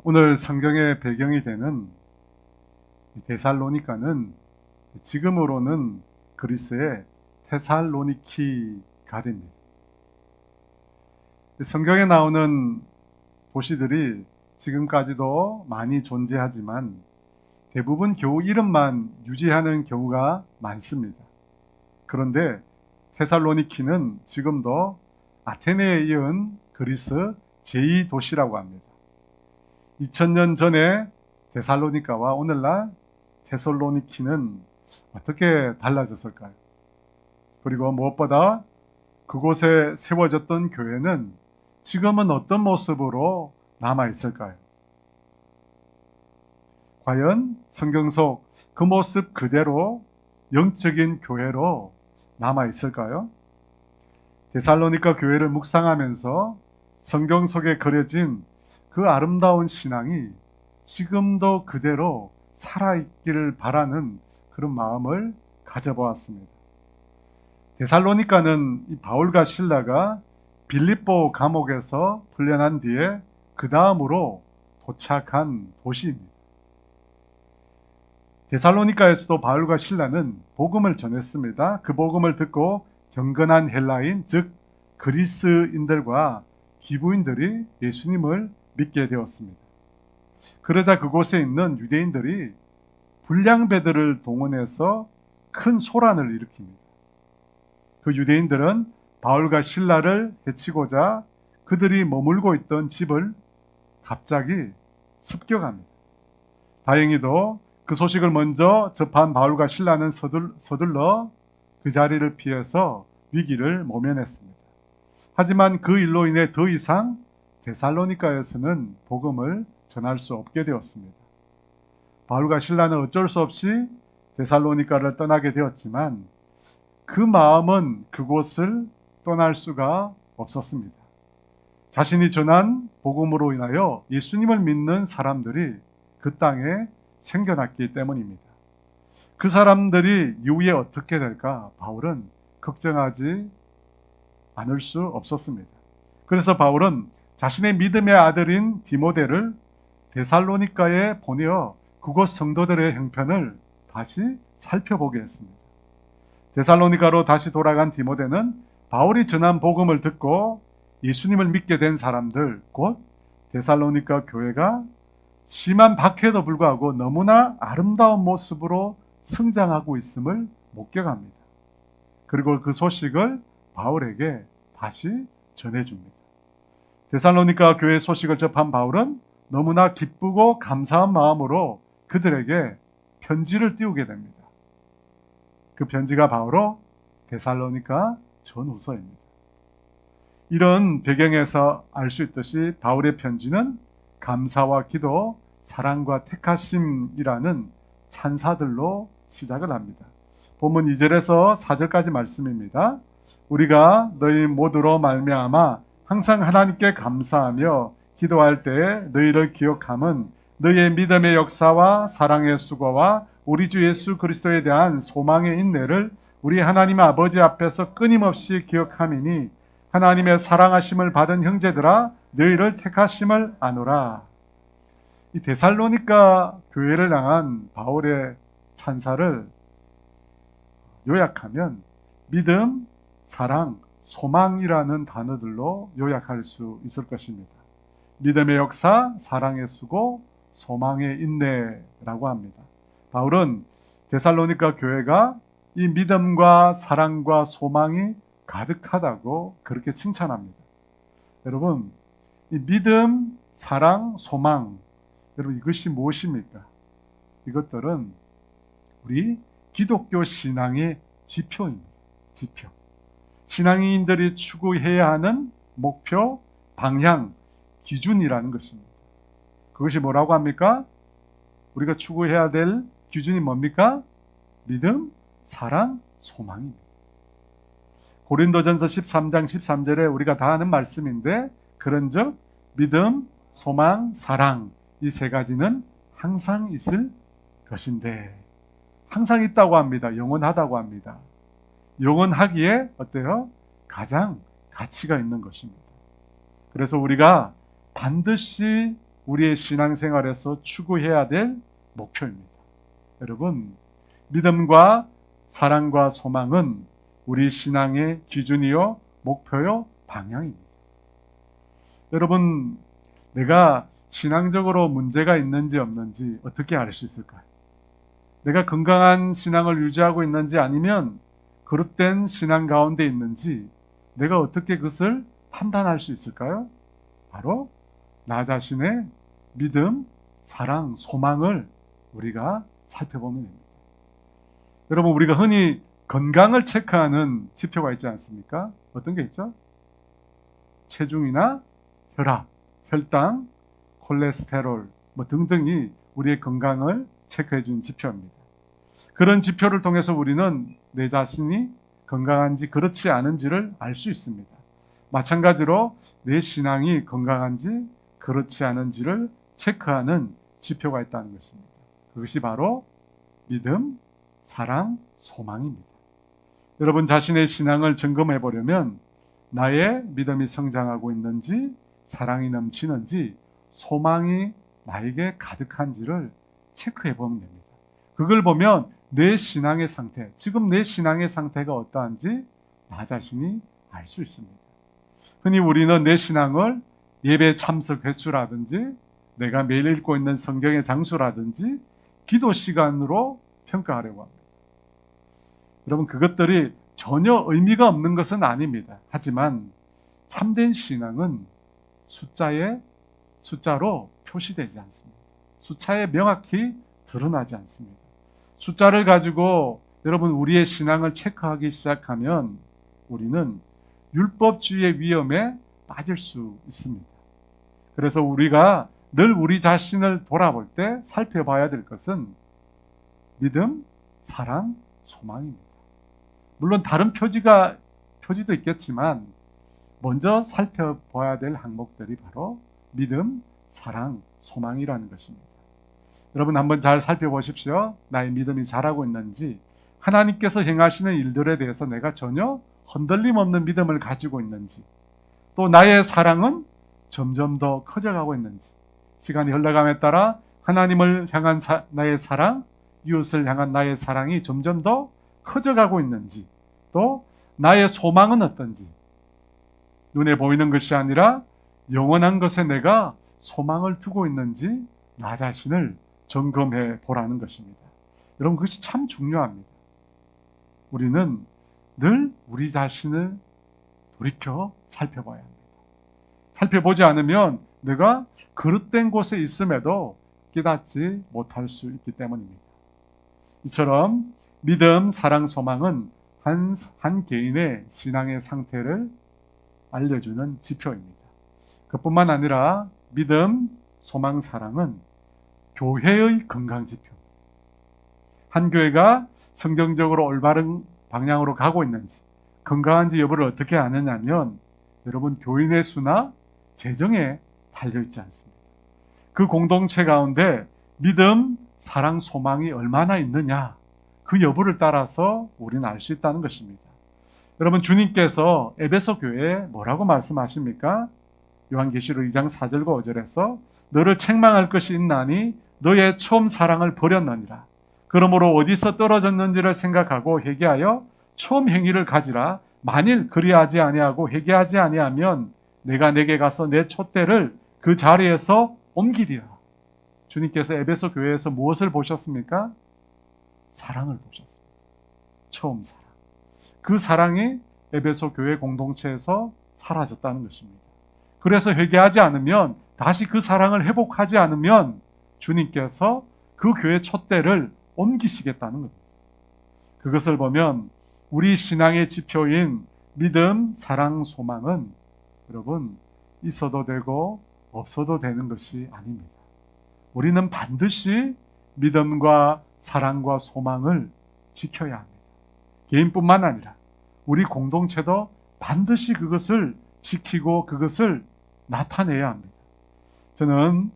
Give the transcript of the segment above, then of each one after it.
오늘 성경의 배경이 되는 데살로니가는 지금으로는 그리스의 테살로니키가 됩니다. 성경에 나오는 도시들이 지금까지도 많이 존재하지만 대부분 겨우 이름만 유지하는 경우가 많습니다. 그런데 테살로니키는 지금도 아테네에 이은 그리스 제2도시라고 합니다. 2000년 전에 데살로니가와 오늘날 테살로니키는 어떻게 달라졌을까요? 그리고 무엇보다 그곳에 세워졌던 교회는 지금은 어떤 모습으로 남아있을까요? 과연 성경 속 그 모습 그대로 영적인 교회로 남아있을까요? 데살로니가 교회를 묵상하면서 성경 속에 그려진 그 아름다운 신앙이 지금도 그대로 살아있기를 바라는 그런 마음을 가져보았습니다. 데살로니가는 이 바울과 실라가 빌립보 감옥에서 풀려난 뒤에 그 다음으로 도착한 도시입니다. 데살로니가에서도 바울과 실라는 복음을 전했습니다. 그 복음을 듣고 경건한 헬라인, 즉 그리스인들과 기부인들이 예수님을 믿게 되었습니다. 그러자 그곳에 있는 유대인들이 불량배들을 동원해서 큰 소란을 일으킵니다. 그 유대인들은 바울과 실라를 해치고자 그들이 머물고 있던 집을 갑자기 습격합니다. 다행히도 그 소식을 먼저 접한 바울과 실라는 서둘러 그 자리를 피해서 위기를 모면했습니다. 하지만 그 일로 인해 더 이상 데살로니가에서는 복음을 전할 수 없게 되었습니다. 바울과 실라는 어쩔 수 없이 데살로니가를 떠나게 되었지만 그 마음은 그곳을 떠날 수가 없었습니다. 자신이 전한 복음으로 인하여 예수님을 믿는 사람들이 그 땅에 생겨났기 때문입니다. 그 사람들이 이후에 어떻게 될까 바울은 걱정하지 않을 수 없었습니다. 그래서 바울은 자신의 믿음의 아들인 디모데를 데살로니가에 보내어 그곳 성도들의 형편을 다시 살펴보게 했습니다. 데살로니가로 다시 돌아간 디모데는 바울이 전한 복음을 듣고 예수님을 믿게 된 사람들, 곧 데살로니가 교회가 심한 박해에도 불구하고 너무나 아름다운 모습으로 성장하고 있음을 목격합니다. 그리고 그 소식을 바울에게 다시 전해줍니다. 데살로니가 교회 소식을 접한 바울은 너무나 기쁘고 감사한 마음으로 그들에게 편지를 띄우게 됩니다. 그 편지가 바로 데살로니가 전후서입니다. 이런 배경에서 알 수 있듯이 바울의 편지는 감사와 기도, 사랑과 택하심이라는 찬사들로 시작을 합니다. 본문 2절에서 4절까지 말씀입니다. 우리가 너희 모두로 말미암아 항상 하나님께 감사하며 기도할 때에 너희를 기억함은 너희의 믿음의 역사와 사랑의 수고와 우리 주 예수 그리스도에 대한 소망의 인내를 우리 하나님 아버지 앞에서 끊임없이 기억함이니 하나님의 사랑하심을 받은 형제들아 너희를 택하심을 아노라. 이 데살로니가 교회를 향한 바울의 찬사를 요약하면 믿음, 사랑, 소망이라는 단어들로 요약할 수 있을 것입니다. 믿음의 역사, 사랑의 수고, 소망의 인내라고 합니다. 바울은 데살로니가 교회가 이 믿음과 사랑과 소망이 가득하다고 그렇게 칭찬합니다. 여러분, 이 믿음, 사랑, 소망, 여러분 이것이 무엇입니까? 이것들은 우리 기독교 신앙의 지표입니다. 지표. 신앙인들이 추구해야 하는 목표, 방향, 기준이라는 것입니다. 그것이 뭐라고 합니까? 우리가 추구해야 될 기준이 뭡니까? 믿음, 사랑, 소망입니다. 고린도전서 13장 13절에 우리가 다 아는 말씀인데 그런즉 믿음, 소망, 사랑 이 세 가지는 항상 있을 것인데 항상 있다고 합니다. 영원하다고 합니다. 영원하기에 어때요? 가장 가치가 있는 것입니다. 그래서 우리가 반드시 우리의 신앙생활에서 추구해야 될 목표입니다. 여러분, 믿음과 사랑과 소망은 우리 신앙의 기준이요, 목표요, 방향입니다. 여러분, 내가 신앙적으로 문제가 있는지 없는지 어떻게 알 수 있을까요? 내가 건강한 신앙을 유지하고 있는지 아니면 그릇된 신앙 가운데 있는지 내가 어떻게 그것을 판단할 수 있을까요? 바로 나 자신의 믿음, 사랑, 소망을 우리가 살펴보면 됩니다. 여러분, 우리가 흔히 건강을 체크하는 지표가 있지 않습니까? 어떤 게 있죠? 체중이나 혈압, 혈당, 콜레스테롤 등등이 우리의 건강을 체크해 주는 지표입니다. 그런 지표를 통해서 우리는 내 자신이 건강한지 그렇지 않은지를 알 수 있습니다. 마찬가지로 내 신앙이 건강한지 그렇지 않은지를 체크하는 지표가 있다는 것입니다. 그것이 바로 믿음, 사랑, 소망입니다. 여러분 자신의 신앙을 점검해 보려면 나의 믿음이 성장하고 있는지, 사랑이 넘치는지, 소망이 나에게 가득한지를 체크해 보면 됩니다. 그걸 보면 내 신앙의 상태, 지금 내 신앙의 상태가 어떠한지 나 자신이 알 수 있습니다. 흔히 우리는 내 신앙을 예배 참석 횟수라든지, 내가 매일 읽고 있는 성경의 장수라든지, 기도 시간으로 평가하려고 합니다. 여러분, 그것들이 전혀 의미가 없는 것은 아닙니다. 하지만 참된 신앙은 숫자로 표시되지 않습니다. 숫자에 명확히 드러나지 않습니다. 숫자를 가지고 여러분 우리의 신앙을 체크하기 시작하면 우리는 율법주의의 위험에 빠질 수 있습니다. 그래서 우리가 늘 우리 자신을 돌아볼 때 살펴봐야 될 것은 믿음, 사랑, 소망입니다. 물론 다른 표지도 있겠지만 먼저 살펴봐야 될 항목들이 바로 믿음, 사랑, 소망이라는 것입니다. 여러분 한번 잘 살펴보십시오. 나의 믿음이 자라고 있는지, 하나님께서 행하시는 일들에 대해서 내가 전혀 흔들림 없는 믿음을 가지고 있는지, 또 나의 사랑은 점점 더 커져가고 있는지, 시간이 흘러감에 따라 하나님을 향한 나의 사랑, 이웃을 향한 나의 사랑이 점점 더 커져가고 있는지, 또 나의 소망은 어떤지, 눈에 보이는 것이 아니라 영원한 것에 내가 소망을 두고 있는지 나 자신을 점검해 보라는 것입니다. 여러분 그것이 참 중요합니다. 우리는 늘 우리 자신을 돌이켜 살펴봐야 합니다. 살펴보지 않으면 내가 그릇된 곳에 있음에도 깨닫지 못할 수 있기 때문입니다. 이처럼 믿음, 사랑, 소망은 한 개인의 신앙의 상태를 알려주는 지표입니다. 그뿐만 아니라 믿음, 소망, 사랑은 교회의 건강 지표. 한 교회가 성경적으로 올바른 방향으로 가고 있는지, 건강한지 여부를 어떻게 아느냐면 여러분 교인의 수나 재정에 달려있지 않습니다. 그 공동체 가운데 믿음, 사랑, 소망이 얼마나 있느냐, 그 여부를 따라서 우리는 알 수 있다는 것입니다. 여러분 주님께서 에베소 교회에 뭐라고 말씀하십니까? 요한계시록 2장 4절과 5절에서 너를 책망할 것이 있나니 너의 처음 사랑을 버렸느니라. 그러므로 어디서 떨어졌는지를 생각하고 회개하여 처음 행위를 가지라. 만일 그리하지 아니하고 회개하지 아니하면 내가 내게 가서 내 촛대를 그 자리에서 옮기리라. 주님께서 에베소 교회에서 무엇을 보셨습니까? 사랑을 보셨습니다. 처음 사랑. 그 사랑이 에베소 교회 공동체에서 사라졌다는 것입니다. 그래서 회개하지 않으면, 다시 그 사랑을 회복하지 않으면 주님께서 그 교회 촛대를 옮기시겠다는 겁니다. 그것을 보면 우리 신앙의 지표인 믿음, 사랑, 소망은 여러분 있어도 되고 없어도 되는 것이 아닙니다. 우리는 반드시 믿음과 사랑과 소망을 지켜야 합니다. 개인뿐만 아니라 우리 공동체도 반드시 그것을 지키고 그것을 나타내야 합니다. 저는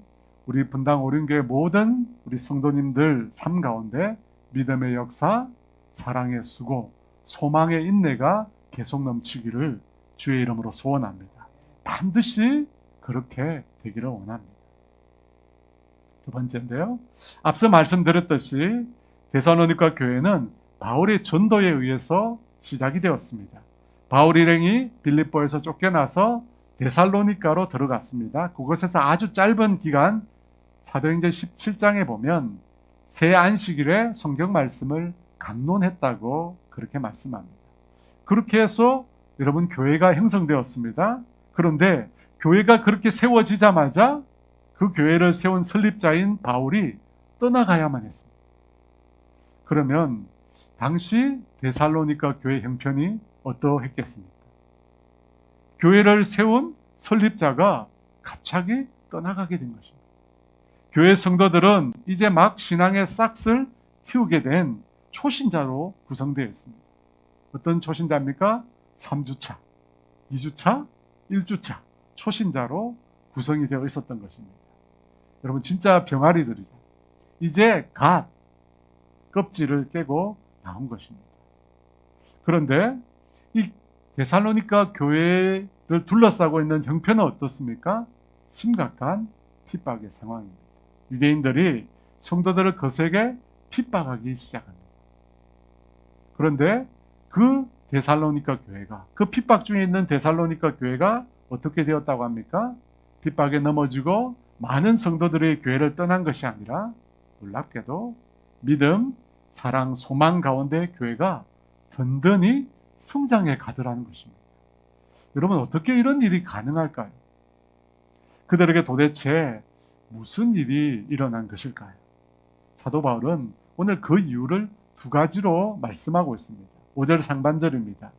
우리 분당 오륜교회 모든 우리 성도님들 삶 가운데 믿음의 역사, 사랑의 수고, 소망의 인내가 계속 넘치기를 주의 이름으로 소원합니다. 반드시 그렇게 되기를 원합니다. 두 번째인데요. 앞서 말씀드렸듯이 데살로니가 교회는 바울의 전도에 의해서 시작이 되었습니다. 바울 일행이 빌립보에서 쫓겨나서 데살로니가로 들어갔습니다. 그곳에서 아주 짧은 기간 사도행전 17장에 보면 새 안식일에 성경 말씀을 강론했다고 그렇게 말씀합니다. 그렇게 해서 여러분 교회가 형성되었습니다. 그런데 교회가 그렇게 세워지자마자 그 교회를 세운 설립자인 바울이 떠나가야만 했습니다. 그러면 당시 데살로니가 교회 형편이 어떠했겠습니까? 교회를 세운 설립자가 갑자기 떠나가게 된 것입니다. 교회 성도들은 이제 막 신앙의 싹을 틔우게 된 초신자로 구성되어 있습니다. 어떤 초신자입니까? 3주차, 2주차, 1주차 초신자로 구성이 되어 있었던 것입니다. 여러분 진짜 병아리들이죠. 이제 갓 껍질을 깨고 나온 것입니다. 그런데 이 데살로니가 교회를 둘러싸고 있는 형편은 어떻습니까? 심각한 핍박의 상황입니다. 유대인들이 성도들을 거세게 핍박하기 시작합니다. 그런데 그 데살로니가 교회가, 그 핍박 중에 있는 데살로니가 교회가 어떻게 되었다고 합니까? 핍박에 넘어지고 많은 성도들의 교회를 떠난 것이 아니라 놀랍게도 믿음, 사랑, 소망 가운데 교회가 든든히 성장해 가더라는 것입니다. 여러분 어떻게 이런 일이 가능할까요? 그들에게 도대체 무슨 일이 일어난 것일까요? 사도 바울은 오늘 그 이유를 두 가지로 말씀하고 있습니다. 5절 상반절입니다.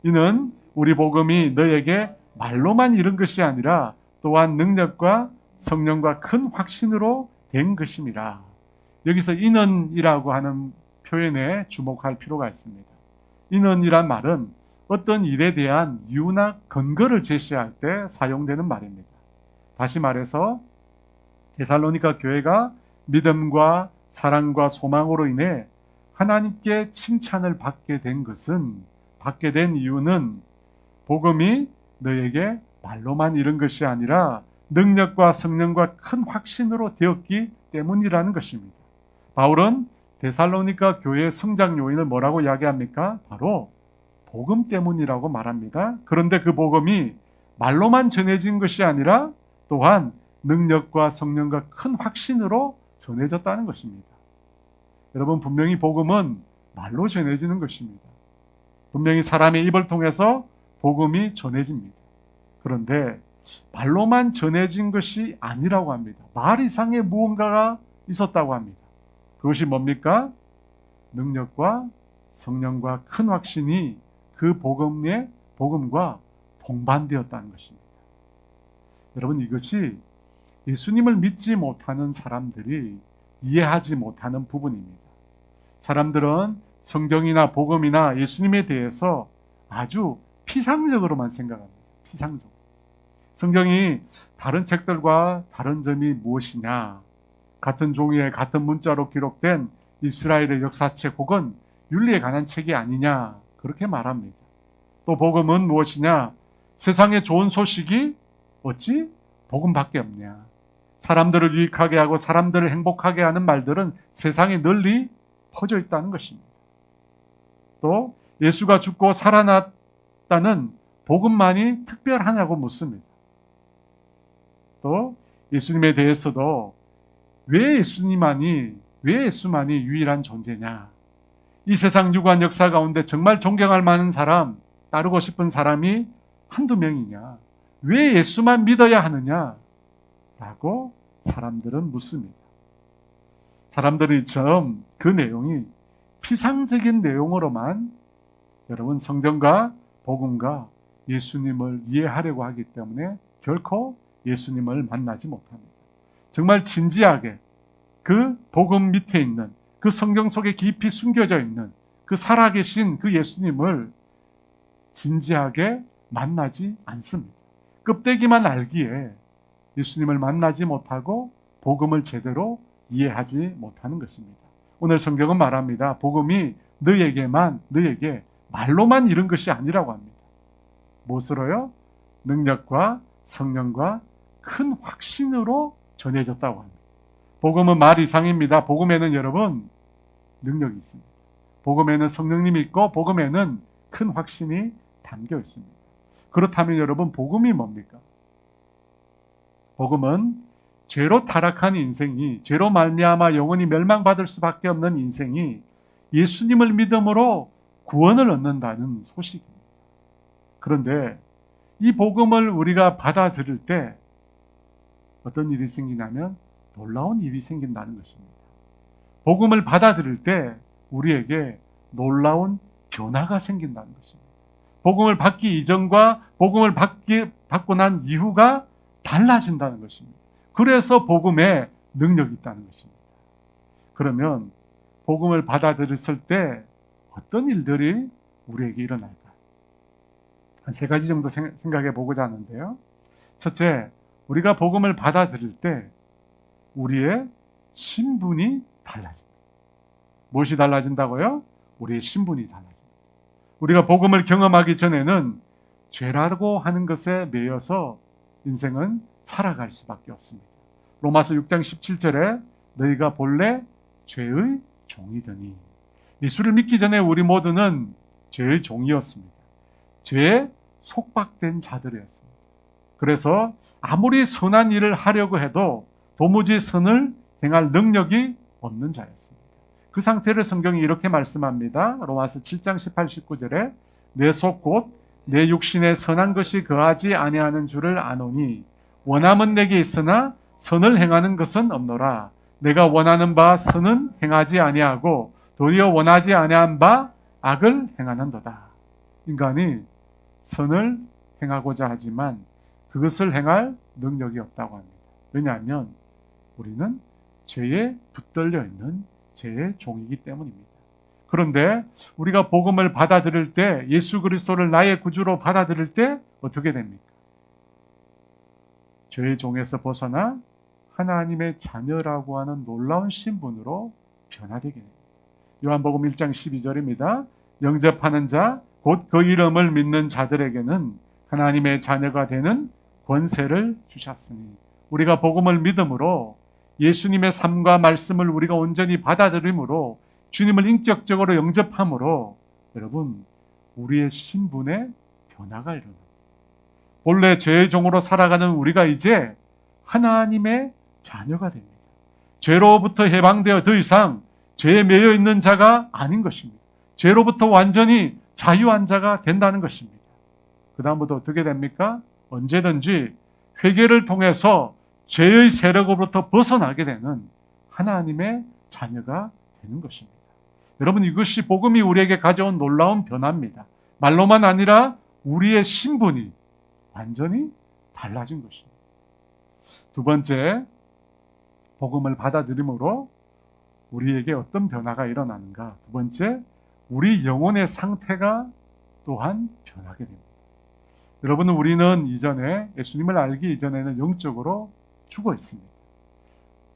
이는 우리 복음이 너에게 말로만 이른 것이 아니라 또한 능력과 성령과 큰 확신으로 된 것임이라. 여기서 이는이라고 하는 표현에 주목할 필요가 있습니다. 이는이란 말은 어떤 일에 대한 이유나 근거를 제시할 때 사용되는 말입니다. 다시 말해서 데살로니가 교회가 믿음과 사랑과 소망으로 인해 하나님께 칭찬을 받게 된 이유는 복음이 너에게 말로만 이른 것이 아니라 능력과 성령과 큰 확신으로 되었기 때문이라는 것입니다. 바울은 데살로니가 교회의 성장 요인을 뭐라고 이야기합니까? 바로 복음 때문이라고 말합니다. 그런데 그 복음이 말로만 전해진 것이 아니라 또한 능력과 성령과 큰 확신으로 전해졌다는 것입니다. 여러분 분명히 복음은 말로 전해지는 것입니다. 분명히 사람의 입을 통해서 복음이 전해집니다. 그런데 말로만 전해진 것이 아니라고 합니다. 말 이상의 무언가가 있었다고 합니다. 그것이 뭡니까? 능력과 성령과 큰 확신이 그 복음과 동반되었다는 것입니다. 여러분 이것이 예수님을 믿지 못하는 사람들이 이해하지 못하는 부분입니다. 사람들은 성경이나 복음이나 예수님에 대해서 아주 피상적으로만 생각합니다. 피상적으로. 성경이 다른 책들과 다른 점이 무엇이냐? 같은 종이에 같은 문자로 기록된 이스라엘의 역사책 혹은 윤리에 관한 책이 아니냐? 그렇게 말합니다. 또 복음은 무엇이냐? 세상에 좋은 소식이 어찌 복음밖에 없냐? 사람들을 유익하게 하고 사람들을 행복하게 하는 말들은 세상에 널리 퍼져 있다는 것입니다. 또 예수가 죽고 살아났다는 복음만이 특별하냐고 묻습니다. 또 예수님에 대해서도 왜 예수만이 유일한 존재냐? 이 세상 유구한 역사 가운데 정말 존경할 만한 사람, 따르고 싶은 사람이 한두 명이냐? 왜 예수만 믿어야 하느냐? 라고 사람들은 묻습니다. 사람들이 이처럼 그 내용이 피상적인 내용으로만 여러분 성경과 복음과 예수님을 이해하려고 하기 때문에 결코 예수님을 만나지 못합니다. 정말 진지하게 그 복음 밑에 있는 그 성경 속에 깊이 숨겨져 있는 그 살아계신 그 예수님을 진지하게 만나지 않습니다. 껍데기만 알기에 예수님을 만나지 못하고 복음을 제대로 이해하지 못하는 것입니다. 오늘 성경은 말합니다. 복음이 너에게 말로만 이른 것이 아니라고 합니다. 무엇으로요? 능력과 성령과 큰 확신으로 전해졌다고 합니다. 복음은 말 이상입니다. 복음에는 여러분 능력이 있습니다. 복음에는 성령님이 있고 복음에는 큰 확신이 담겨 있습니다. 그렇다면 여러분 복음이 뭡니까? 복음은 죄로 타락한 인생이, 죄로 말미암아 영원히 멸망받을 수밖에 없는 인생이 예수님을 믿음으로 구원을 얻는다는 소식입니다. 그런데 이 복음을 우리가 받아들일 때 어떤 일이 생기냐면 놀라운 일이 생긴다는 것입니다. 복음을 받아들일 때 우리에게 놀라운 변화가 생긴다는 것입니다. 복음을 받기 이전과 복음을 받고 난 이후가 달라진다는 것입니다. 그래서 복음에 능력이 있다는 것입니다. 그러면 복음을 받아들였을 때 어떤 일들이 우리에게 일어날까? 한 세 가지 정도 생각해 보고자 하는데요. 첫째, 우리가 복음을 받아들일 때 우리의 신분이 달라집니다. 무엇이 달라진다고요? 우리의 신분이 달라집니다. 우리가 복음을 경험하기 전에는 죄라고 하는 것에 매여서 인생은 살아갈 수밖에 없습니다. 로마서 6장 17절에 너희가 본래 죄의 종이더니, 예수를 믿기 전에 우리 모두는 죄의 종이었습니다. 죄에 속박된 자들이었습니다. 그래서 아무리 선한 일을 하려고 해도 도무지 선을 행할 능력이 없는 자였습니다. 그 상태를 성경이 이렇게 말씀합니다. 로마서 7장 18, 19절에 내 속 곧 내 육신에 선한 것이 거하지 아니하는 줄을 아노니 원함은 내게 있으나 선을 행하는 것은 없노라. 내가 원하는 바 선은 행하지 아니하고 도리어 원하지 아니한 바 악을 행하는도다. 인간이 선을 행하고자 하지만 그것을 행할 능력이 없다고 합니다. 왜냐하면 우리는 죄에 붙들려 있는 죄의 종이기 때문입니다. 그런데 우리가 복음을 받아들일 때, 예수 그리스도를 나의 구주로 받아들일 때 어떻게 됩니까? 죄의 종에서 벗어나 하나님의 자녀라고 하는 놀라운 신분으로 변화되게 됩니다. 요한복음 1장 12절입니다. 영접하는 자, 곧 그 이름을 믿는 자들에게는 하나님의 자녀가 되는 권세를 주셨으니, 우리가 복음을 믿음으로 예수님의 삶과 말씀을 우리가 온전히 받아들임으로 주님을 인격적으로 영접함으로 여러분 우리의 신분에 변화가 일어납니다. 본래 죄의 종으로 살아가는 우리가 이제 하나님의 자녀가 됩니다. 죄로부터 해방되어 더 이상 죄에 매여 있는 자가 아닌 것입니다. 죄로부터 완전히 자유한 자가 된다는 것입니다. 그 다음부터 어떻게 됩니까? 언제든지 회개를 통해서 죄의 세력으로부터 벗어나게 되는 하나님의 자녀가 되는 것입니다. 여러분, 이것이 복음이 우리에게 가져온 놀라운 변화입니다. 말로만 아니라 우리의 신분이 완전히 달라진 것입니다. 두 번째, 복음을 받아들임으로 우리에게 어떤 변화가 일어나는가? 두 번째, 우리 영혼의 상태가 또한 변하게 됩니다. 여러분, 우리는 이전에 예수님을 알기 이전에는 영적으로 죽어 있습니다.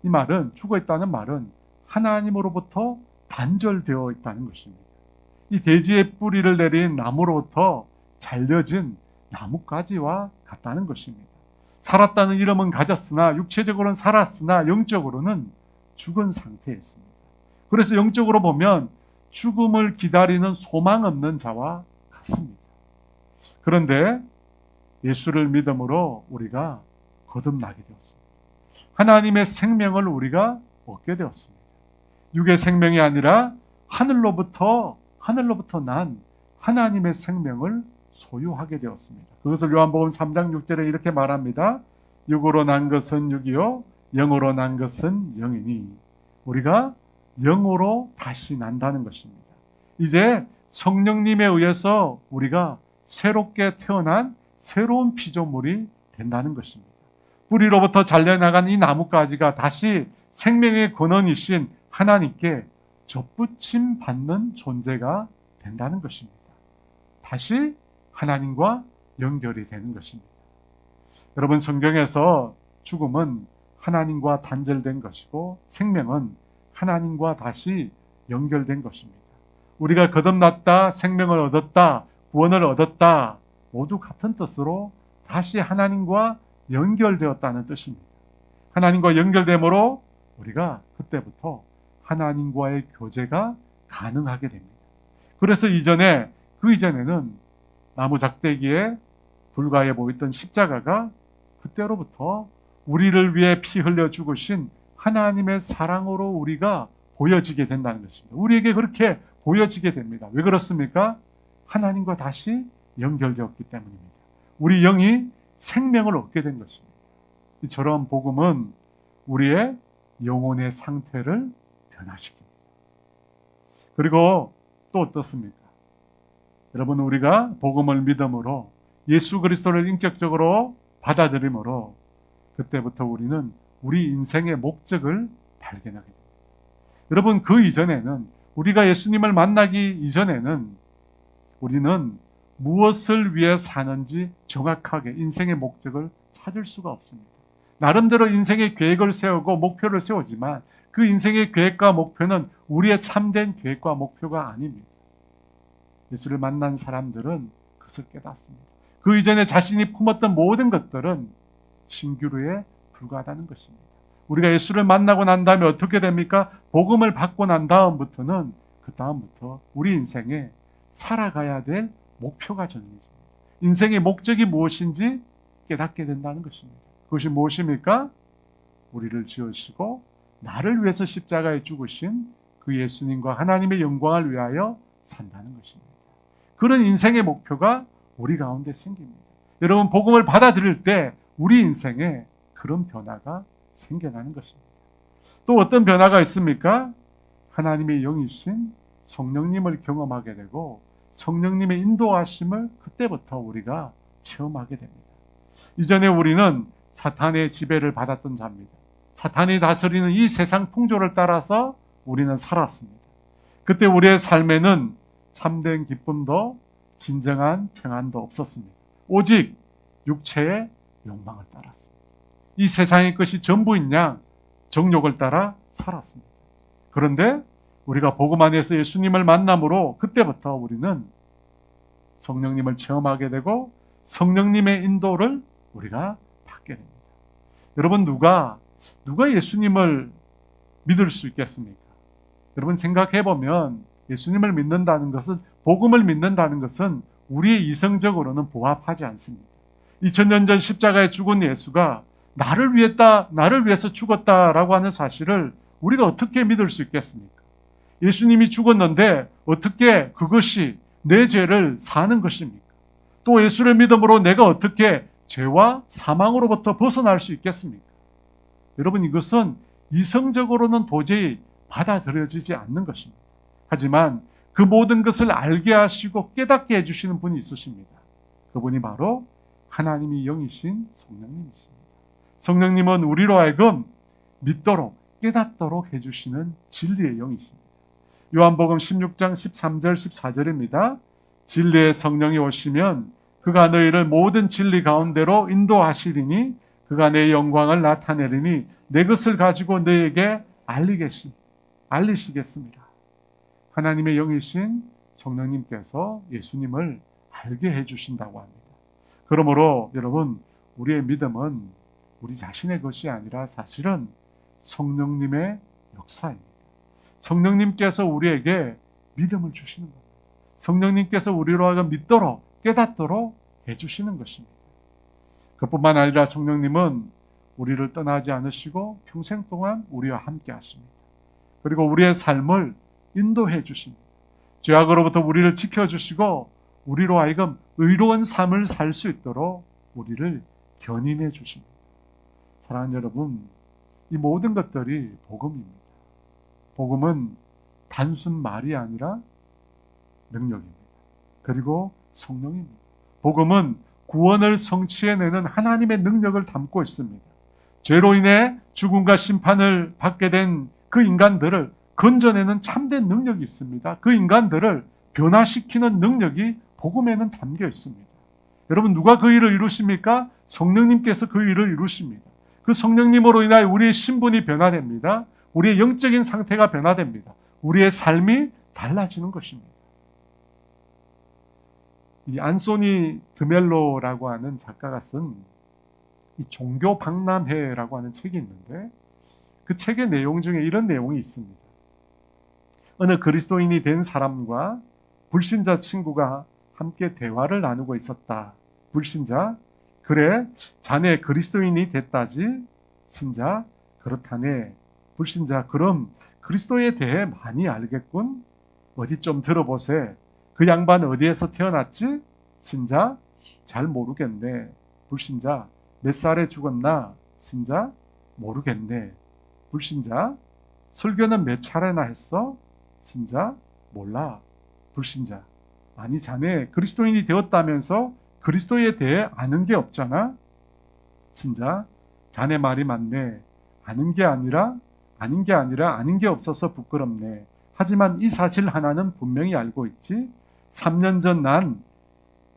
이 말은, 죽어 있다는 말은 하나님으로부터 단절되어 있다는 것입니다. 이 대지의 뿌리를 내린 나무로부터 잘려진 나뭇가지와 같다는 것입니다. 살았다는 이름은 가졌으나 육체적으로는 살았으나 영적으로는 죽은 상태였습니다. 그래서 영적으로 보면 죽음을 기다리는 소망 없는 자와 같습니다. 그런데 예수를 믿음으로 우리가 거듭나게 되었습니다. 하나님의 생명을 우리가 얻게 되었습니다. 육의 생명이 아니라 하늘로부터 난 하나님의 생명을 소유하게 되었습니다. 그것을 요한복음 3장 6절에 이렇게 말합니다. 육으로 난 것은 육이요 영으로 난 것은 영이니, 우리가 영으로 다시 난다는 것입니다. 이제 성령님에 의해서 우리가 새롭게 태어난 새로운 피조물이 된다는 것입니다. 뿌리로부터 잘려나간 이 나뭇가지가 다시 생명의 근원이신 하나님께 접붙임 받는 존재가 된다는 것입니다. 다시 하나님과 연결이 되는 것입니다. 여러분, 성경에서 죽음은 하나님과 단절된 것이고 생명은 하나님과 다시 연결된 것입니다. 우리가 거듭났다, 생명을 얻었다, 구원을 얻었다, 모두 같은 뜻으로 다시 하나님과 연결되었다는 뜻입니다. 하나님과 연결됨으로 우리가 그때부터 하나님과의 교제가 가능하게 됩니다. 그래서 그 이전에는 나무 작대기에 불가해 보였던 십자가가 그때로부터 우리를 위해 피 흘려 죽으신 하나님의 사랑으로 우리가 보여지게 된다는 것입니다. 우리에게 그렇게 보여지게 됩니다. 왜 그렇습니까? 하나님과 다시 연결되었기 때문입니다. 우리 영이 생명을 얻게 된 것입니다. 이처럼 복음은 우리의 영혼의 상태를 변화시킵니다. 그리고 또 어떻습니까? 여러분, 우리가 복음을 믿음으로 예수 그리스도를 인격적으로 받아들임으로 그때부터 우리는 우리 인생의 목적을 발견하게 됩니다. 여러분, 그 이전에는, 우리가 예수님을 만나기 이전에는 우리는 무엇을 위해 사는지 정확하게 인생의 목적을 찾을 수가 없습니다. 나름대로 인생의 계획을 세우고 목표를 세우지만 그 인생의 계획과 목표는 우리의 참된 계획과 목표가 아닙니다. 예수를 만난 사람들은 그것을 깨닫습니다. 그 이전에 자신이 품었던 모든 것들은 신기루에 불과하다는 것입니다. 우리가 예수를 만나고 난 다음에 어떻게 됩니까? 복음을 받고 난 다음부터는 그 다음부터 우리 인생에 살아가야 될 목표가 정해집니다. 인생의 목적이 무엇인지 깨닫게 된다는 것입니다. 그것이 무엇입니까? 우리를 지으시고 나를 위해서 십자가에 죽으신 그 예수님과 하나님의 영광을 위하여 산다는 것입니다. 그런 인생의 목표가 우리 가운데 생깁니다. 여러분, 복음을 받아들일 때 우리 인생에 그런 변화가 생겨나는 것입니다. 또 어떤 변화가 있습니까? 하나님의 영이신 성령님을 경험하게 되고 성령님의 인도하심을 그때부터 우리가 체험하게 됩니다. 이전에 우리는 사탄의 지배를 받았던 자입니다. 사탄이 다스리는 이 세상 풍조를 따라서 우리는 살았습니다. 그때 우리의 삶에는 참된 기쁨도 진정한 평안도 없었습니다. 오직 육체의 욕망을 따랐습니다. 이 세상의 것이 전부인 양 정욕을 따라 살았습니다. 그런데 우리가 복음 안에서 예수님을 만남으로 그때부터 우리는 성령님을 체험하게 되고 성령님의 인도를 우리가 받게 됩니다. 여러분, 누가 예수님을 믿을 수 있겠습니까? 여러분, 생각해 보면 예수님을 믿는다는 것은, 복음을 믿는다는 것은 우리의 이성적으로는 부합하지 않습니다. 2000년 전 십자가에 죽은 예수가 나를 위해서 죽었다라고 하는 사실을 우리가 어떻게 믿을 수 있겠습니까? 예수님이 죽었는데 어떻게 그것이 내 죄를 사는 것입니까? 또 예수를 믿음으로 내가 어떻게 죄와 사망으로부터 벗어날 수 있겠습니까? 여러분, 이것은 이성적으로는 도저히 받아들여지지 않는 것입니다. 하지만 그 모든 것을 알게 하시고 깨닫게 해주시는 분이 있으십니다. 그분이 바로 하나님이 영이신 성령님이십니다. 성령님은 우리로 하여금 믿도록 깨닫도록 해주시는 진리의 영이십니다. 요한복음 16장 13절 14절입니다. 진리의 성령이 오시면 그가 너희를 모든 진리 가운데로 인도하시리니 그가 내 영광을 나타내리니 내 것을 가지고 너희에게 알리시겠습니다. 하나님의 영이신 성령님께서 예수님을 알게 해주신다고 합니다. 그러므로 여러분, 우리의 믿음은 우리 자신의 것이 아니라 사실은 성령님의 역사입니다. 성령님께서 우리에게 믿음을 주시는 겁니다. 성령님께서 우리로 하여금 믿도록 깨닫도록 해주시는 것입니다. 그뿐만 아니라 성령님은 우리를 떠나지 않으시고 평생 동안 우리와 함께 하십니다. 그리고 우리의 삶을 인도해 주십니다. 죄악으로부터 우리를 지켜주시고 우리로 하여금 의로운 삶을 살 수 있도록 우리를 견인해 주십니다. 사랑하는 여러분, 이 모든 것들이 복음입니다. 복음은 단순 말이 아니라 능력입니다. 그리고 성령입니다. 복음은 구원을 성취해내는 하나님의 능력을 담고 있습니다. 죄로 인해 죽음과 심판을 받게 된 그 인간들을 건져내는 참된 능력이 있습니다. 그 인간들을 변화시키는 능력이 복음에는 담겨 있습니다. 여러분, 누가 그 일을 이루십니까? 성령님께서 그 일을 이루십니다. 그 성령님으로 인하여 우리의 신분이 변화됩니다. 우리의 영적인 상태가 변화됩니다. 우리의 삶이 달라지는 것입니다. 이 안소니 드멜로라고 하는 작가가 쓴 이 종교 박람회라고 하는 책이 있는데, 그 책의 내용 중에 이런 내용이 있습니다. 어느 그리스도인이 된 사람과 불신자 친구가 함께 대화를 나누고 있었다. 불신자, 그래, 자네 그리스도인이 됐다지? 신자, 그렇다네. 불신자, 그럼 그리스도에 대해 많이 알겠군? 어디 좀 들어보세. 그 양반 어디에서 태어났지? 신자, 잘 모르겠네. 불신자, 몇 살에 죽었나? 신자, 모르겠네. 불신자, 설교는 몇 차례나 했어? 신자, 몰라. 불신자, 아니 자네 그리스도인이 되었다면서 그리스도에 대해 아는 게 없잖아? 신자, 자네 말이 맞네. 아는 게 아니라 아는 게 없어서 부끄럽네. 하지만 이 사실 하나는 분명히 알고 있지. 3년 전 난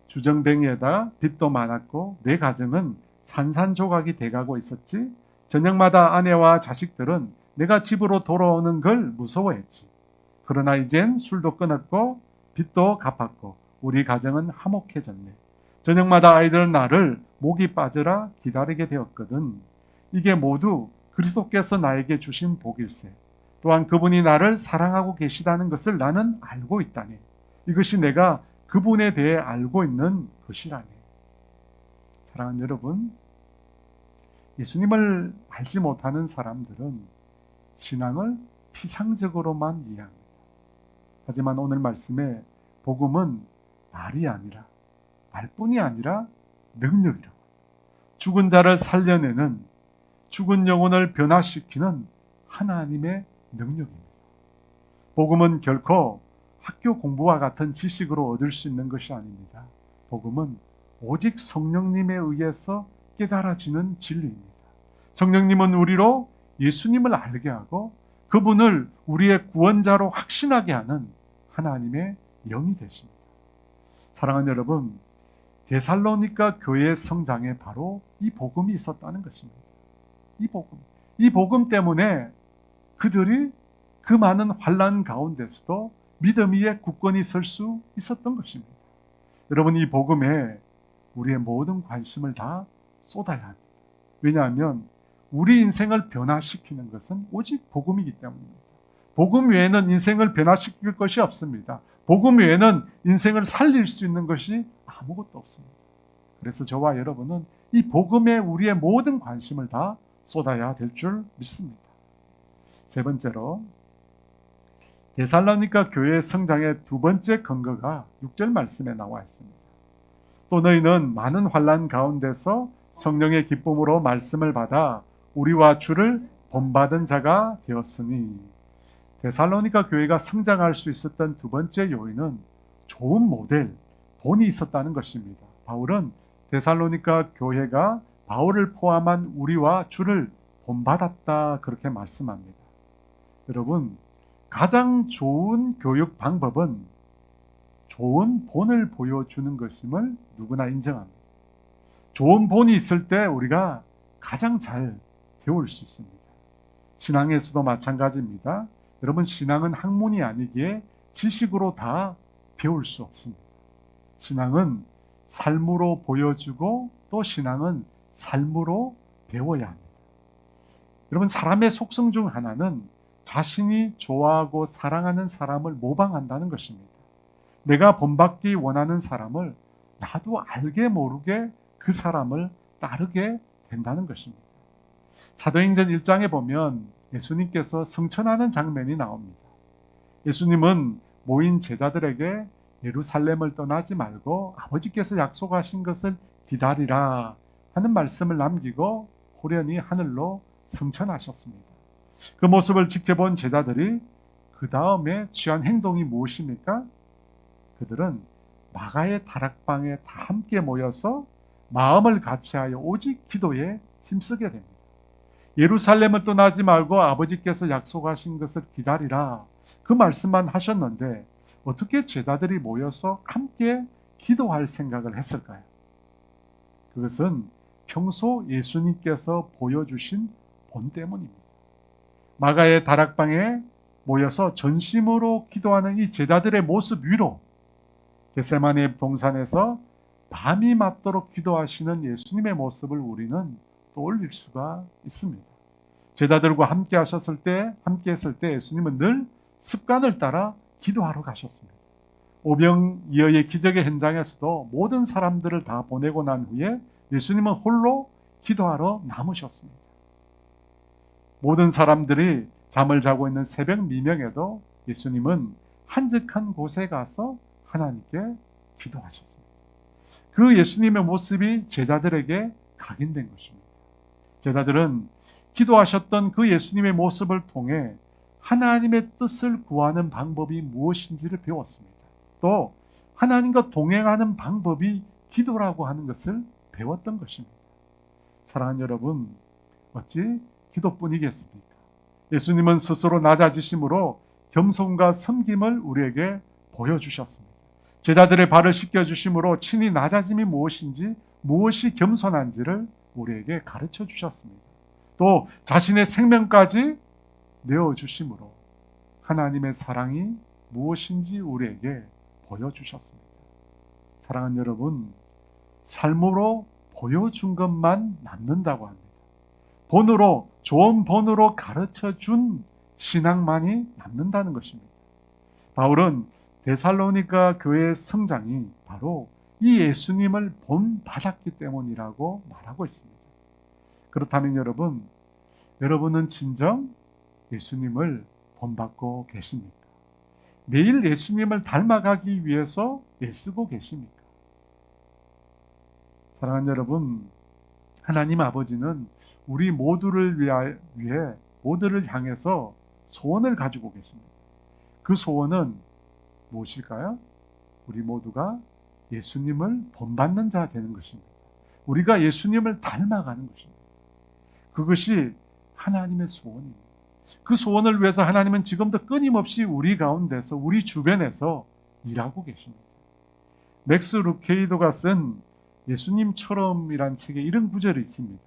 주정뱅이에다 빚도 많았고 내 가정은 산산조각이 돼가고 있었지. 저녁마다 아내와 자식들은 내가 집으로 돌아오는 걸 무서워했지. 그러나 이젠 술도 끊었고 빚도 갚았고 우리 가정은 화목해졌네. 저녁마다 아이들은 나를 목이 빠져라 기다리게 되었거든. 이게 모두 그리스도께서 나에게 주신 복일세. 또한 그분이 나를 사랑하고 계시다는 것을 나는 알고 있다네. 이것이 내가 그분에 대해 알고 있는 것이라네. 사랑하는 여러분, 예수님을 알지 못하는 사람들은 신앙을 피상적으로만 이해합니다. 하지만 오늘 말씀에 복음은 말이 아니라, 말뿐이 아니라 능력이라고. 죽은 자를 살려내는, 죽은 영혼을 변화시키는 하나님의 능력입니다. 복음은 결코 학교 공부와 같은 지식으로 얻을 수 있는 것이 아닙니다. 복음은 오직 성령님에 의해서 깨달아지는 진리입니다. 성령님은 우리로 예수님을 알게 하고 그분을 우리의 구원자로 확신하게 하는 하나님의 영이 되십니다. 사랑하는 여러분, 데살로니가 교회의 성장에 바로 이 복음이 있었다는 것입니다. 이 복음 때문에 그들이 그 많은 환난 가운데서도 믿음 위에 굳건히 설 수 있었던 것입니다. 여러분, 이 복음에 우리의 모든 관심을 다 쏟아야 합니다. 왜냐하면 우리 인생을 변화시키는 것은 오직 복음이기 때문입니다. 복음 외에는 인생을 변화시킬 것이 없습니다. 복음 외에는 인생을 살릴 수 있는 것이 아무것도 없습니다. 그래서 저와 여러분은 이 복음에 우리의 모든 관심을 다 쏟아야 될 줄 믿습니다. 세 번째로, 데살로니가 교회의 성장의 두 번째 근거가 6절 말씀에 나와 있습니다. 또 너희는 많은 환난 가운데서 성령의 기쁨으로 말씀을 받아 우리와 주를 본받은 자가 되었으니. 데살로니가 교회가 성장할 수 있었던 두 번째 요인은 좋은 모델, 본이 있었다는 것입니다. 바울은 데살로니가 교회가 바울을 포함한 우리와 주를 본받았다 그렇게 말씀합니다. 여러분, 가장 좋은 교육 방법은 좋은 본을 보여주는 것임을 누구나 인정합니다. 좋은 본이 있을 때 우리가 가장 잘 배울 수 있습니다. 신앙에서도 마찬가지입니다. 여러분, 신앙은 학문이 아니기에 지식으로 다 배울 수 없습니다. 신앙은 삶으로 보여주고 또 신앙은 삶으로 배워야 합니다. 여러분, 사람의 속성 중 하나는 자신이 좋아하고 사랑하는 사람을 모방한다는 것입니다. 내가 본받기 원하는 사람을 나도 알게 모르게 그 사람을 따르게 된다는 것입니다. 사도행전 1장에 보면 예수님께서 성천하는 장면이 나옵니다. 예수님은 모인 제자들에게 예루살렘을 떠나지 말고 아버지께서 약속하신 것을 기다리라 하는 말씀을 남기고 호련히 하늘로 성천하셨습니다. 그 모습을 지켜본 제자들이 그 다음에 취한 행동이 무엇입니까? 그들은 마가의 다락방에 다 함께 모여서 마음을 같이하여 오직 기도에 힘쓰게 됩니다. 예루살렘을 떠나지 말고 아버지께서 약속하신 것을 기다리라, 그 말씀만 하셨는데 어떻게 제자들이 모여서 함께 기도할 생각을 했을까요? 그것은 평소 예수님께서 보여주신 본 때문입니다. 마가의 다락방에 모여서 전심으로 기도하는 이 제자들의 모습 위로 겟세마네 동산에서 밤이 맞도록 기도하시는 예수님의 모습을 우리는 떠올릴 수가 있습니다. 제자들과 함께 했을 때 예수님은 늘 습관을 따라 기도하러 가셨습니다. 오병이어의 기적의 현장에서도 모든 사람들을 다 보내고 난 후에 예수님은 홀로 기도하러 남으셨습니다. 모든 사람들이 잠을 자고 있는 새벽 미명에도 예수님은 한적한 곳에 가서 하나님께 기도하셨습니다. 그 예수님의 모습이 제자들에게 각인된 것입니다. 제자들은 기도하셨던 그 예수님의 모습을 통해 하나님의 뜻을 구하는 방법이 무엇인지를 배웠습니다. 또 하나님과 동행하는 방법이 기도라고 하는 것을 배웠던 것입니다. 사랑하는 여러분, 어찌 기도뿐이겠습니까? 예수님은 스스로 낮아지심으로 겸손과 섬김을 우리에게 보여주셨습니다. 제자들의 발을 씻겨주심으로 친히 낮아짐이 무엇인지, 무엇이 겸손한지를 우리에게 가르쳐 주셨습니다. 또 자신의 생명까지 내어주심으로 하나님의 사랑이 무엇인지 우리에게 보여주셨습니다. 사랑하는 여러분, 삶으로 보여준 것만 남는다고 합니다. 좋은 본으로 가르쳐준 신앙만이 남는다는 것입니다. 바울은 데살로니가 교회의 성장이 바로 이 예수님을 본받았기 때문이라고 말하고 있습니다. 그렇다면 여러분은 진정 예수님을 본받고 계십니까? 매일 예수님을 닮아가기 위해서 애쓰고 계십니까? 사랑하는 여러분, 하나님 아버지는 우리 모두를 위해 모두를 향해서 소원을 가지고 계십니다. 그 소원은 무엇일까요? 우리 모두가 예수님을 본받는 자 되는 것입니다. 우리가 예수님을 닮아가는 것입니다. 그것이 하나님의 소원입니다. 그 소원을 위해서 하나님은 지금도 끊임없이 우리 가운데서, 우리 주변에서 일하고 계십니다. 맥스 루케이도가 쓴 예수님처럼이란 책에 이런 구절이 있습니다.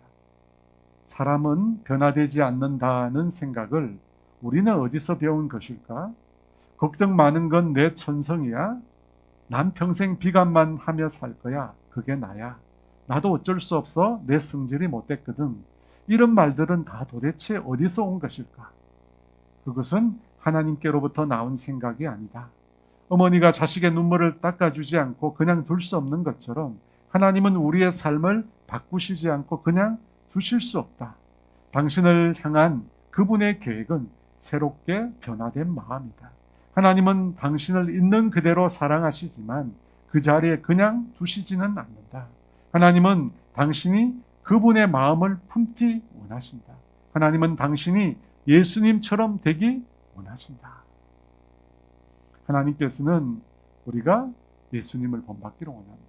사람은 변화되지 않는다는 생각을 우리는 어디서 배운 것일까? 걱정 많은 건 내 천성이야. 난 평생 비관만 하며 살 거야. 그게 나야. 나도 어쩔 수 없어. 내 성질이 못됐거든. 이런 말들은 다 도대체 어디서 온 것일까? 그것은 하나님께로부터 나온 생각이 아니다. 어머니가 자식의 눈물을 닦아주지 않고 그냥 둘 수 없는 것처럼 하나님은 우리의 삶을 바꾸시지 않고 그냥 두실 수 없다. 당신을 향한 그분의 계획은 새롭게 변화된 마음이다. 하나님은 당신을 있는 그대로 사랑하시지만 그 자리에 그냥 두시지는 않는다. 하나님은 당신이 그분의 마음을 품기 원하신다. 하나님은 당신이 예수님처럼 되기 원하신다. 하나님께서는 우리가 예수님을 본받기를 원합니다.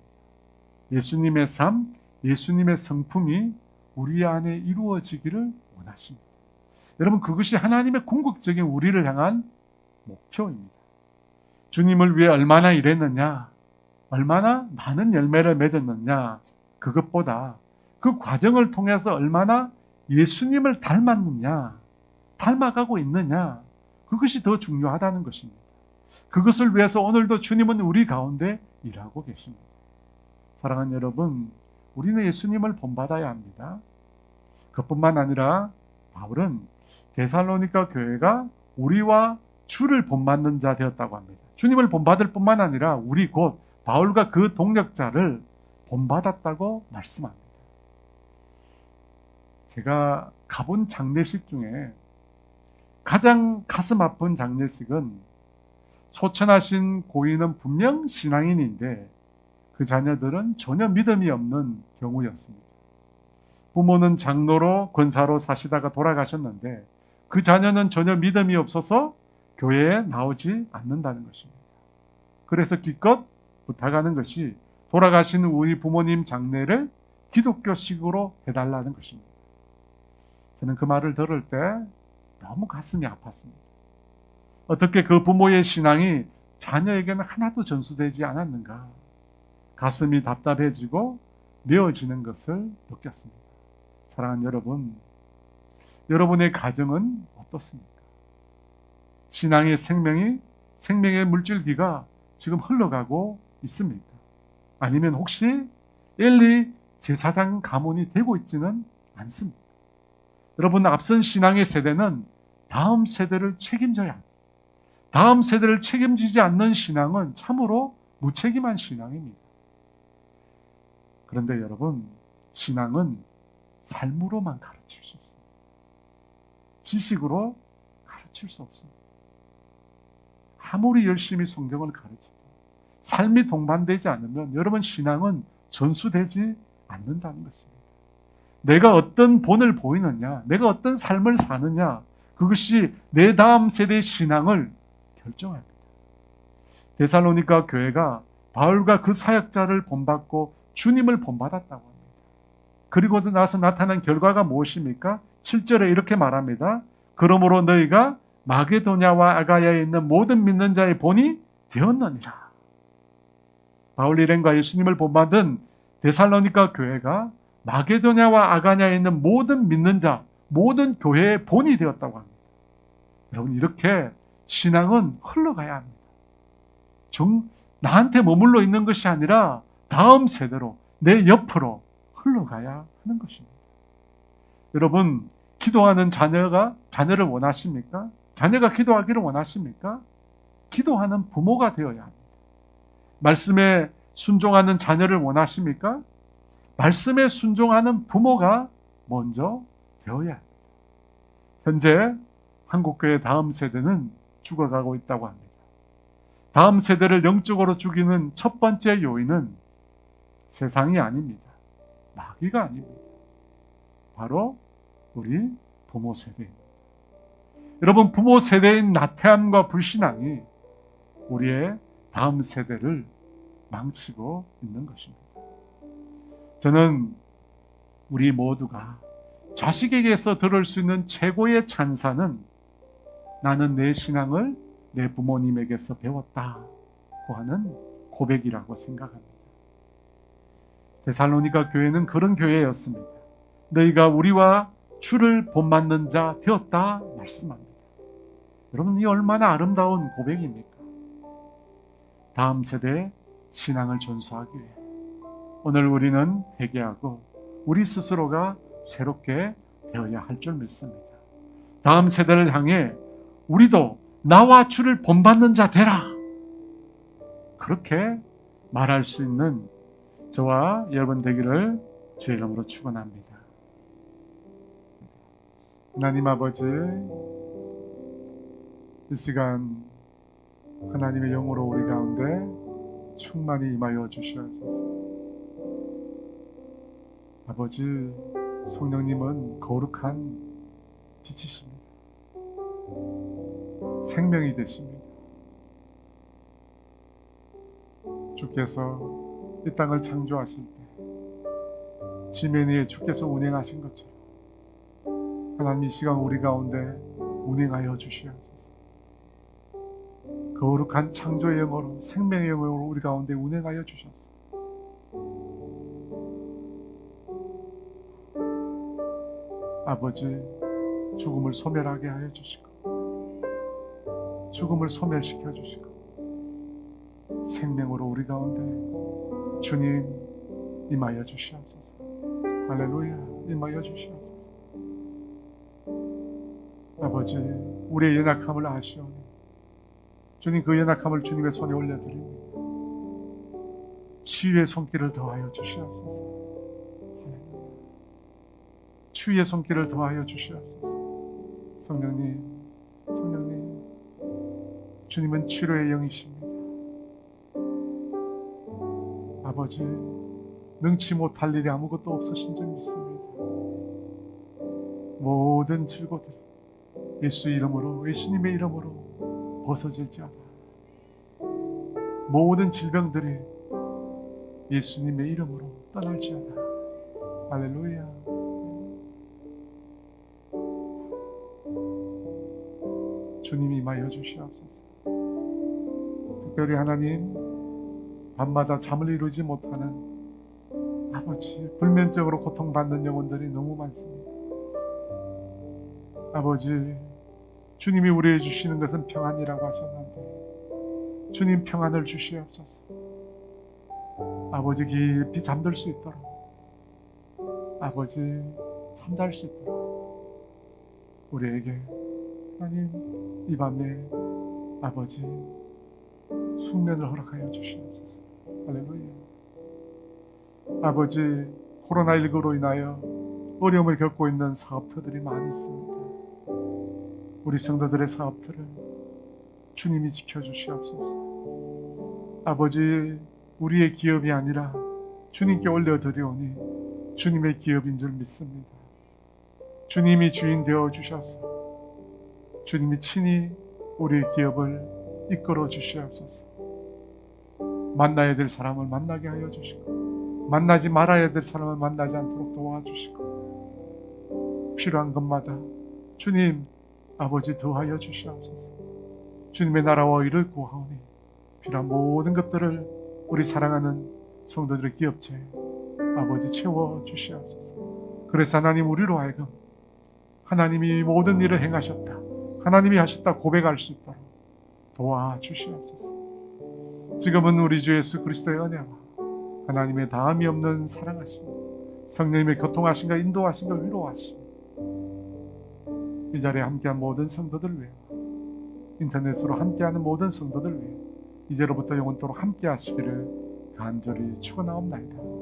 예수님의 삶, 예수님의 성품이 우리 안에 이루어지기를 원하십니다. 여러분, 그것이 하나님의 궁극적인 우리를 향한 목표입니다. 주님을 위해 얼마나 일했느냐, 얼마나 많은 열매를 맺었느냐, 그것보다 그 과정을 통해서 얼마나 예수님을 닮았느냐, 닮아가고 있느냐, 그것이 더 중요하다는 것입니다. 그것을 위해서 오늘도 주님은 우리 가운데 일하고 계십니다. 사랑하는 여러분, 우리는 예수님을 본받아야 합니다. 그뿐만 아니라 바울은 데살로니가 교회가 우리와 주를 본받는 자 되었다고 합니다. 주님을 본받을 뿐만 아니라 우리 곧 바울과 그 동력자를 본받았다고 말씀합니다. 제가 가본 장례식 중에 가장 가슴 아픈 장례식은 소천하신 고인은 분명 신앙인인데 그 자녀들은 전혀 믿음이 없는 경우였습니다. 부모는 장로로 권사로 사시다가 돌아가셨는데 그 자녀는 전혀 믿음이 없어서 교회에 나오지 않는다는 것입니다. 그래서 기껏 부탁하는 것이 돌아가신 우리 부모님 장례를 기독교식으로 해달라는 것입니다. 저는 그 말을 들을 때 너무 가슴이 아팠습니다. 어떻게 그 부모의 신앙이 자녀에게는 하나도 전수되지 않았는가? 가슴이 답답해지고 메어지는 것을 느꼈습니다. 사랑하는 여러분, 여러분의 가정은 어떻습니까? 신앙의 생명의 물줄기가 지금 흘러가고 있습니까? 아니면 혹시 엘리 제사장 가문이 되고 있지는 않습니까? 여러분, 앞선 신앙의 세대는 다음 세대를 책임져야 합니다. 다음 세대를 책임지지 않는 신앙은 참으로 무책임한 신앙입니다. 그런데 여러분, 신앙은 삶으로만 가르칠 수 있습니다. 지식으로 가르칠 수 없습니다. 아무리 열심히 성경을 가르쳐도 삶이 동반되지 않으면 여러분, 신앙은 전수되지 않는다는 것입니다. 내가 어떤 본을 보이느냐, 내가 어떤 삶을 사느냐, 그것이 내 다음 세대의 신앙을 결정합니다. 데살로니가 교회가 바울과 그 사역자를 본받고 주님을 본받았다고 합니다. 그리고 나서 나타난 결과가 무엇입니까? 7절에 이렇게 말합니다. 그러므로 너희가 마게도냐와 아가야에 있는 모든 믿는 자의 본이 되었느니라. 바울 일행과 예수님을 본받은 데살로니가 교회가 마게도냐와 아가냐에 있는 모든 믿는 자, 모든 교회의 본이 되었다고 합니다. 여러분, 이렇게 신앙은 흘러가야 합니다. 나한테 머물러 있는 것이 아니라 다음 세대로, 내 옆으로 흘러가야 하는 것입니다. 여러분, 기도하는 자녀를 원하십니까? 자녀가 기도하기를 원하십니까? 기도하는 부모가 되어야 합니다. 말씀에 순종하는 자녀를 원하십니까? 말씀에 순종하는 부모가 먼저 되어야 합니다. 현재 한국교회 다음 세대는 죽어가고 있다고 합니다. 다음 세대를 영적으로 죽이는 첫 번째 요인은 세상이 아닙니다. 마귀가 아닙니다. 바로 우리 부모 세대입니다. 여러분, 부모 세대인 나태함과 불신앙이 우리의 다음 세대를 망치고 있는 것입니다. 저는 우리 모두가 자식에게서 들을 수 있는 최고의 찬사는 나는 내 신앙을 내 부모님에게서 배웠다고 하는 고백이라고 생각합니다. 데살로니가 교회는 그런 교회였습니다. 너희가 우리와 주를 본받는 자 되었다 말씀합니다. 여러분, 이 얼마나 아름다운 고백입니까? 다음 세대의 신앙을 전수하기 위해 오늘 우리는 회개하고 우리 스스로가 새롭게 되어야 할 줄 믿습니다. 다음 세대를 향해 우리도 나와 주를 본받는 자 되라, 그렇게 말할 수 있는 저와 여러분 되기를 주의 이름으로 축원합니다. 하나님 아버지, 이 시간 하나님의 영으로 우리 가운데 충만히 임하여 주시옵소서. 아버지, 성령님은 거룩한 빛이십니다. 생명이 되십니다. 주께서 이 땅을 창조하실 때 지면 위에 주께서 운행하신 것처럼 하나님, 이 시간 우리 가운데 운행하여 주시옵소서. 거룩한 창조의 영으로, 생명의 영으로 우리 가운데 운행하여 주셨소. 아버지, 죽음을 소멸하게 하여 주시고 죽음을 소멸시켜 주시고 생명으로 우리 가운데 주님 임하여 주시옵소서. 할렐루야, 임하여 주시옵소서. 아버지, 우리의 연약함을 아시오니 주님, 그 연약함을 주님의 손에 올려드립니다. 치유의 손길을 더하여 주시옵소서. 치유의 손길을 더하여 주시옵소서. 성령님, 성령님, 주님은 치료의 영이십니다. 아버지, 능치 못할 일이 아무것도 없으신 줄 믿습니다. 모든 질고들이 예수 이름으로, 예수님의 이름으로 벗어질지어다. 모든 질병들이 예수님의 이름으로 떠날지어다. 할렐루야. 주님이 임하여 주시옵소서. 특별히 하나님, 밤마다 잠을 이루지 못하는 아버지, 불면증으로 고통받는 영혼들이 너무 많습니다. 아버지, 주님이 우리에게 주시는 것은 평안이라고 하셨는데 주님, 평안을 주시옵소서. 아버지, 깊이 잠들 수 있도록, 아버지, 잠잘 수 있도록 우리에게 하나님 이 밤에 아버지 숙면을 허락하여 주시옵소서. 할렐루야. 아버지 코로나19로 인하여 어려움을 겪고 있는 사업터들이 많이 있습니다. 우리 성도들의 사업들을 주님이 지켜주시옵소서. 아버지 우리의 기업이 아니라 주님께 올려드리오니 주님의 기업인 줄 믿습니다. 주님이 주인 되어 주셔서 주님이 친히 우리의 기업을 이끌어 주시옵소서. 만나야 될 사람을 만나게 하여 주시고 만나지 말아야 될 사람을 만나지 않도록 도와주시고 필요한 것마다 주님 아버지 더하여 주시옵소서. 주님의 나라와 의를 구하오니 필요한 모든 것들을 우리 사랑하는 성도들의 기업체에 아버지 채워 주시옵소서. 그래서 하나님 우리로 하여금 하나님이 모든 일을 행하셨다, 하나님이 하셨다 고백할 수 있도록 도와주시옵소서. 지금은 우리 주 예수 그리스도의 은혜와 하나님의 다함이 없는 사랑하심, 성령님의 교통하심과 인도하심과 위로하심, 이 자리에 함께한 모든 성도들 위해, 인터넷으로 함께하는 모든 성도들 위해 이제로부터 영원토록 함께 하시기를 간절히 축원하옵나이다.